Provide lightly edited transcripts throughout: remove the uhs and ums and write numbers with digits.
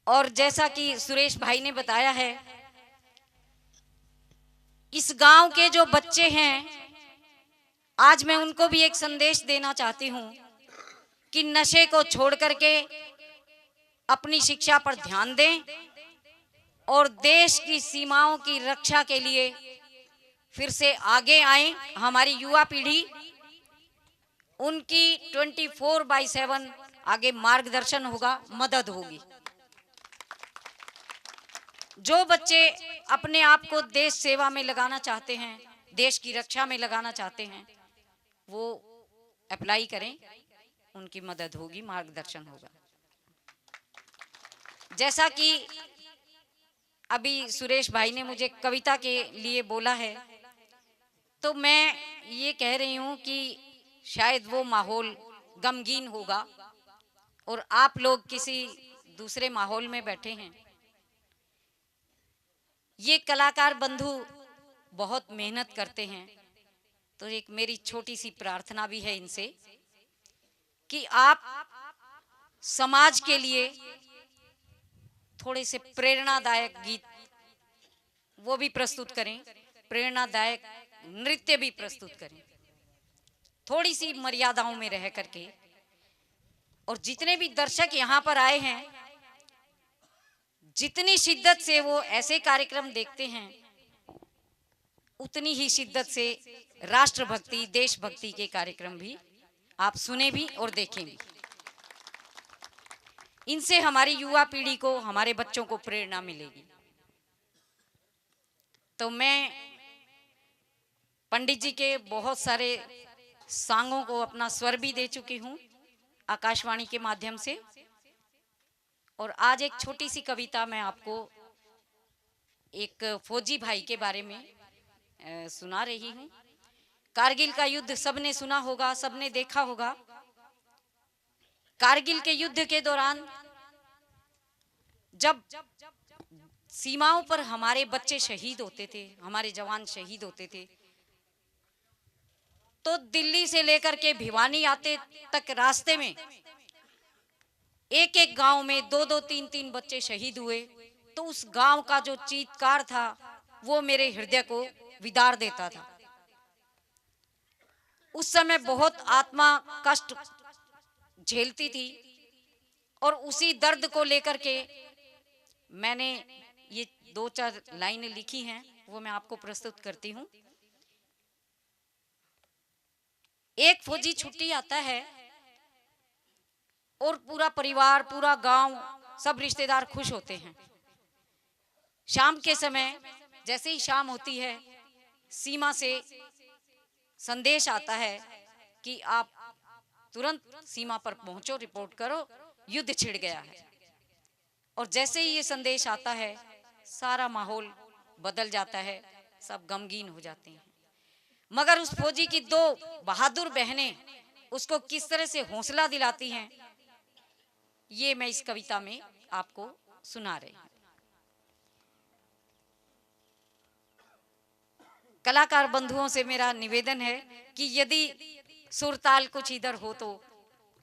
और जैसा कि सुरेश भाई ने बताया है, इस गांव के जो बच्चे हैं, आज मैं उनको भी एक संदेश देना चाहती हूं कि नशे को छोड़ करके अपनी शिक्षा पर ध्यान दें और देश की सीमाओं की रक्षा के लिए फिर से आगे आए। हमारी युवा पीढ़ी, उनकी 24/7 आगे मार्गदर्शन होगा, मदद होगी। जो बच्चे अपने आप को देश सेवा में लगाना चाहते हैं, देश की रक्षा में लगाना चाहते हैं, वो अप्लाई करें, उनकी मदद होगी, मार्गदर्शन होगा। जैसा कि अभी सुरेश भाई ने मुझे कविता के लिए बोला है, तो मैं ये कह रही हूं कि शायद वो माहौल गमगीन होगा और आप लोग किसी दूसरे माहौल में बैठे हैं। ये कलाकार बंधु बहुत मेहनत करते हैं, तो एक मेरी छोटी सी प्रार्थना भी है इनसे कि आप समाज के लिए थोड़े से प्रेरणादायक गीत वो भी प्रस्तुत करें, प्रेरणादायक नृत्य भी प्रस्तुत करें, थोड़ी सी मर्यादाओं में रह करके। और जितने भी दर्शक यहाँ पर आए हैं, जितनी शिद्दत से वो ऐसे कार्यक्रम देखते हैं, उतनी ही शिद्दत से राष्ट्रभक्ति, देशभक्ति के कार्यक्रम भी आप सुने भी और देखें भी। इनसे हमारी युवा पीढ़ी को, हमारे बच्चों को प्रेरणा मिलेगी। तो मैं पंडित जी के बहुत सारे सांगों को अपना स्वर भी दे चुकी हूँ आकाशवाणी के माध्यम से, और आज एक छोटी सी कविता मैं आपको एक फौजी भाई के बारे में सुना रही हूँ। कारगिल का युद्ध सबने सुना होगा, सबने देखा होगा। कारगिल के युद्ध के दौरान जब सीमाओं पर हमारे बच्चे शहीद होते थे, हमारे जवान शहीद होते थे, तो दिल्ली से लेकर के भिवानी आते तक रास्ते में एक एक गांव में 2-2, 3-3 बच्चे शहीद हुए। तो उस गांव का जो चीत्कार था वो मेरे हृदय को विदार देता था। उस समय बहुत आत्मा कष्ट झेलती थी और उसी दर्द को लेकर के मैंने ये 2-4 लाइनें लिखी हैं, वो मैं आपको प्रस्तुत करती हूँ। एक फौजी छुट्टी आता है और पूरा परिवार, पूरा गांव, सब रिश्तेदार खुश होते हैं। शाम के समय जैसे ही शाम होती है, सीमा से संदेश आता है कि आप तुरंत सीमा पर पहुंचो, रिपोर्ट करो, युद्ध छिड़ गया है। और जैसे ही ये संदेश आता है, सारा माहौल बदल जाता है, सब गमगीन हो जाते हैं। मगर उस फौजी की 2 बहादुर बहनें उसको किस तरह से हौसला दिलाती हैं, ये मैं इस कविता में आपको सुना रही हूं। कलाकार बंधुओं से मेरा निवेदन है कि यदि सुरताल कुछ इधर हो तो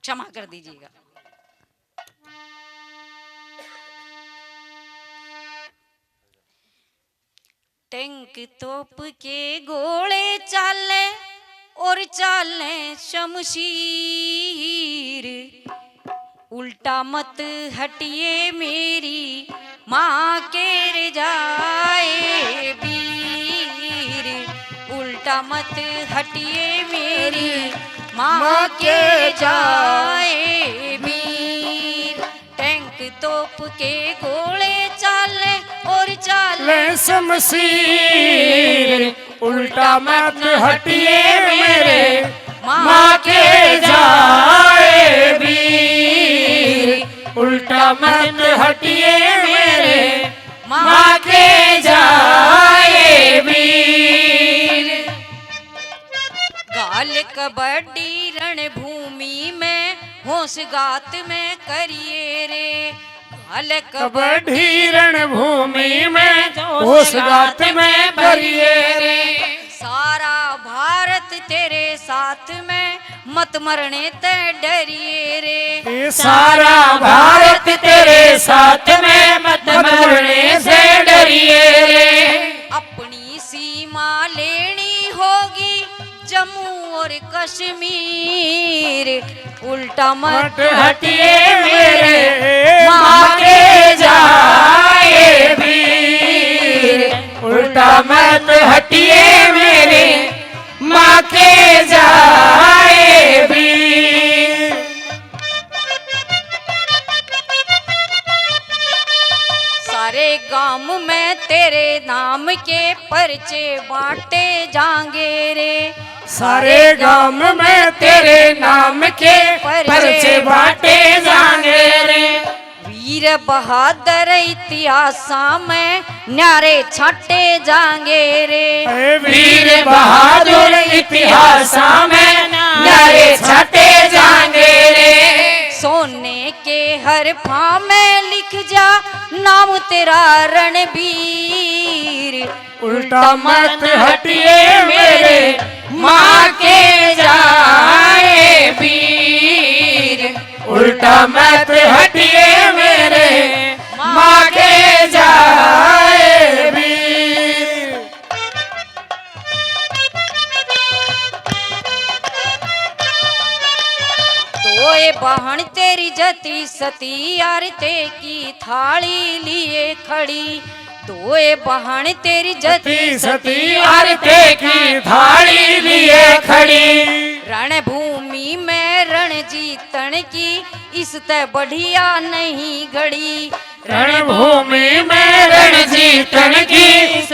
क्षमा कर दीजिएगा। टैंक तोप के गोले चाले और चाले शमशीर, उल्टा मत हटिए मेरी माँ के रजाए वीर, उल्टा मत हटिए मेरी माँ के रजाए वीर। टैंक तोप के गोले चाले और चाले शमशीर, उल्टा मत हटिए मेरे माँ के जाए वीर, उल्टा मत हटिए मेरे माँ के जाए वीर। गाल कबड्डी रणभूमि में होशगात में करिए रे, गाल कबड्डी रणभूमि में होशगात में करिए रे। सारा भारत तेरे साथ में, मत मरने ते डरिए रे। सारा भारत तेरे साथ में, कश्मीर, उल्टा मत हटिए मेरे माँ के जाए वीर, उल्टा मत हटिए मेरे माँ के जाए वीर। सारे गांव में तेरे नाम के पर्चे बांटे जाएंगे रे, सारे गांव में तेरे नाम के पर्चे बांटे जाएंगे रे। वीर बहादुर इतिहासा में न्यारे छाटे जाएंगे रे, वीर बहादुर इतिहासा में न्यारे छाटे जाएंगे रे। सोने के हर फां में लिख जा नाम तेरा रणबीर, उल्टा मत हटिए मेरे माँ के जाए वीर, उल्टा मत हटिए मेरे माँ के जाए वीर। दोए बहन तेरी जती सती आरते की थाली लिए खड़ी, दोए बहन तेरी जती सती आरते की थाली लिए खड़ी। रणभूमि में रण जीतन की इससे बढ़िया नहीं घड़ी, रणभूमि में रण जीतन की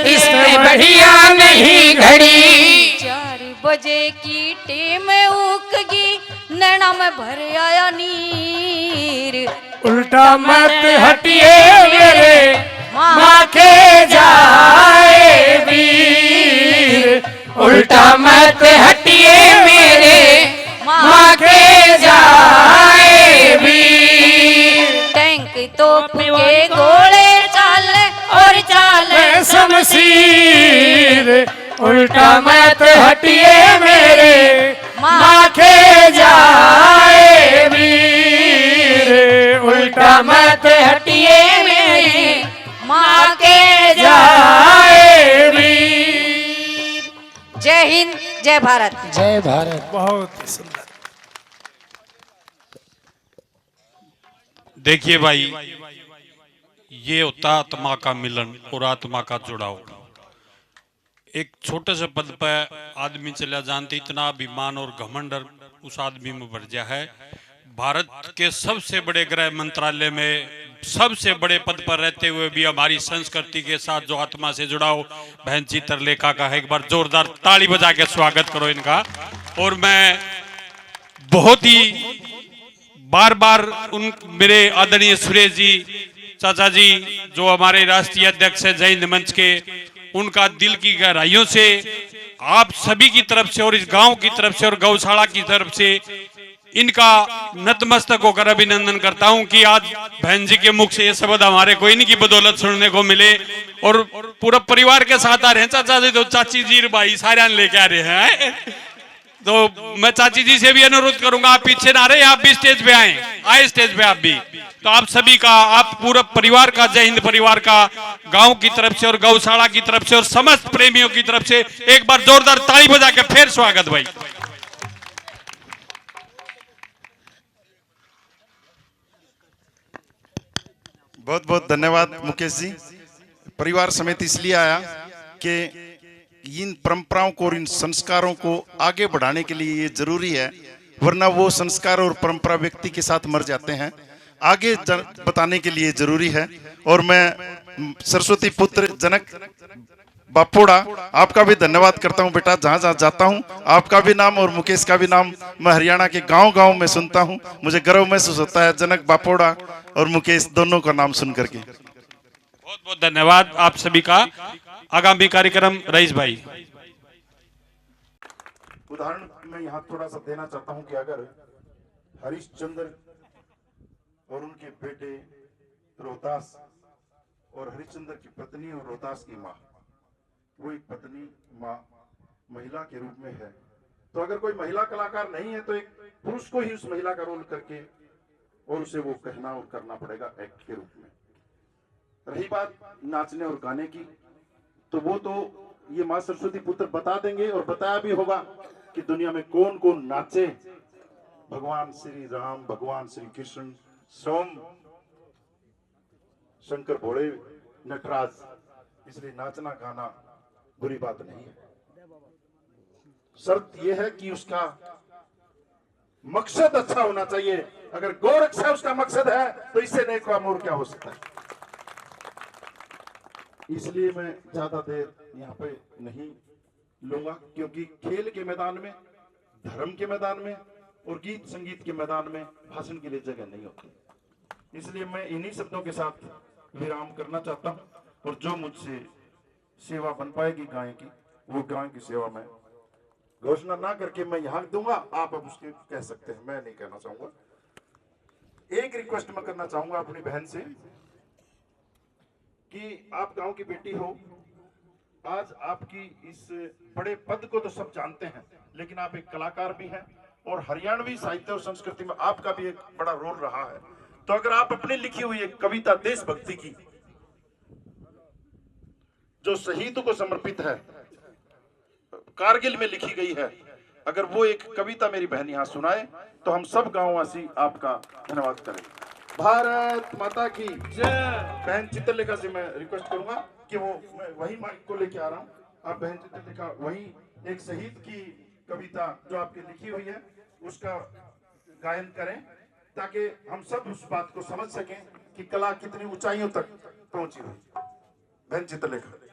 इससे बढ़िया नहीं घड़ी। 4 बजे की टेम उकगी नैना में भर आया नीर, उल्टा मत हटिए मेरे माँ के जाए वीर, उल्टा मत हटिए मेरे माँ के जाए वीर। टैंक तोप के गोले चाल और चाल शमशीर, उल्टा मत हटिए मेरे माँ के जाए वीर, उल्टा मत हटिए मेरे माँ के जाए वीर। जय हिंद, जय भारत। जय भारत। बहुत ही सुंदर। देखिए भाई, ये होता आत्मा का मिलन और आत्मा का जुड़ाव। एक छोटे से पद पर आदमी चला जानते इतना अभिमान और घमंड उस आदमी में भर गया है। भारत के सबसे बड़े गृह मंत्रालय में सबसे बड़े पद पर रहते हुए भी हमारी संस्कृति के साथ जो आत्मा से जुड़ाव बहन चित्रलेखा का है। एक बार जोरदार ताली बजा के स्वागत करो इनका। और मैं बहुत ही बार बार उन मेरे आदरणीय सुरेश जी चाचा जी जो हमारे राष्ट्रीय अध्यक्ष है जय हिंद मंच के, उनका दिल की गहराइयों से आप सभी की तरफ से और इस गांव की तरफ से और गौशाला की तरफ से इनका नतमस्तक होकर अभिनंदन करता हूं कि आज बहन जी के मुख से ये शब्द हमारे को इनकी बदौलत सुनने को मिले। और पूरा परिवार के साथ आ रहे हैं, चाचा जी तो चाची जी भाई सारे लेके आ रहे हैं। तो मैं चाची जी से भी अनुरोध करूंगा आप पीछे ना रहे, आप भी स्टेज पे आए स्टेज पे आप भी। तो आप सभी का, आप पूरा परिवार का, जय हिंद परिवार का गांव की तरफ से और गौशाला की तरफ से और समस्त प्रेमियों की तरफ से एक बार जोरदार ताली बजा के फिर स्वागत भाई। बहुत बहुत धन्यवाद मुकेश जी। परिवार समेत इसलिए आया कि इन परंपराओं को और इन संस्कारों को आगे बढ़ाने के लिए ये जरूरी है, वरना वो संस्कार और परंपरा व्यक्ति के साथ मर जाते हैं। आगे बताने के लिए जरूरी है। और मैं सरस्वती पुत्र जनक बापोड़ा आपका भी धन्यवाद करता हूं बेटा। जहां जहां जाता हूं आपका भी नाम और मुकेश का भी नाम मैं हरियाणा के गांव गांव में सुनता हूं, मुझे गर्व महसूस होता है जनक बापोड़ा और मुकेश दोनों का नाम सुन करके। बहुत बहुत धन्यवाद आप सभी का। आगामी कार्यक्रम रईस भाई। उदाहरण मैं यहाँ थोड़ा सा देना चाहता हूँ कि अगर हरिश्चंद्र और उनके बेटे रोहतास और हरिश्चंद्र की पत्नी और रोहतास की माँ, वो एक पत्नी माँ महिला के रूप में है, तो अगर कोई महिला कलाकार नहीं है तो एक पुरुष को ही उस महिला का रोल करके और उसे वो कहना और करना पड़ेगा एक्ट के रूप में। रही बात नाचने और गाने की, तो वो तो ये माँ सरस्वती पुत्र बता देंगे और बताया भी होगा कि दुनिया में कौन कौन नाचे, भगवान श्री राम, भगवान श्री कृष्ण, सोम, शंकर भोले, नटराज, इसलिए नाचना गाना बुरी बात नहीं है। शर्त यह है कि उसका मकसद अच्छा होना चाहिए। अगर गोरक्षा उसका मकसद है तो इससे नेक काम और क्या हो सकता है। इसलिए मैं ज्यादा देर यहाँ पे नहीं लूंगा, क्योंकि खेल के मैदान में, धर्म के मैदान में और गीत संगीत के मैदान में भाषण के लिए जगह नहीं होती। इसलिए मैं इन्हीं शब्दों के साथ विराम करना चाहता हूं, और जो मुझसे सेवा बन पाएगी गाय की, वो गाय की सेवा में घोषणा ना करके मैं यहां दूंगा, आप अब उसके कह सकते हैं, मैं नहीं कहना चाहूंगा। एक रिक्वेस्ट मैं करना चाहूंगा अपनी बहन से कि आप गांव की बेटी हो, आज आपकी इस बड़े पद को तो सब जानते हैं, लेकिन आप एक कलाकार भी हैं और हरियाणवी साहित्य और संस्कृति में आपका भी एक बड़ा रोल रहा है। तो अगर आप अपनी लिखी हुई एक कविता देशभक्ति की, जो शहीद को समर्पित है, कारगिल में लिखी गई है, अगर वो एक कविता मेरी बहन यहाँ सुनाए तो हम सब गांववासी आपका धन्यवाद करें। भारत माता की जय। बहन चित्रलेखा से मैं रिक्वेस्ट करूंगा कि वो, मैं वही माइक को लेके आ रहा हूँ, आप बहन चित्रलेखा वही एक शहीद की कविता जो आपकी लिखी हुई है उसका गायन करें, ताकि हम सब उस बात को समझ सकें कि कला कितनी ऊंचाइयों तक पहुंची हुई। बहन चित्रलेखा।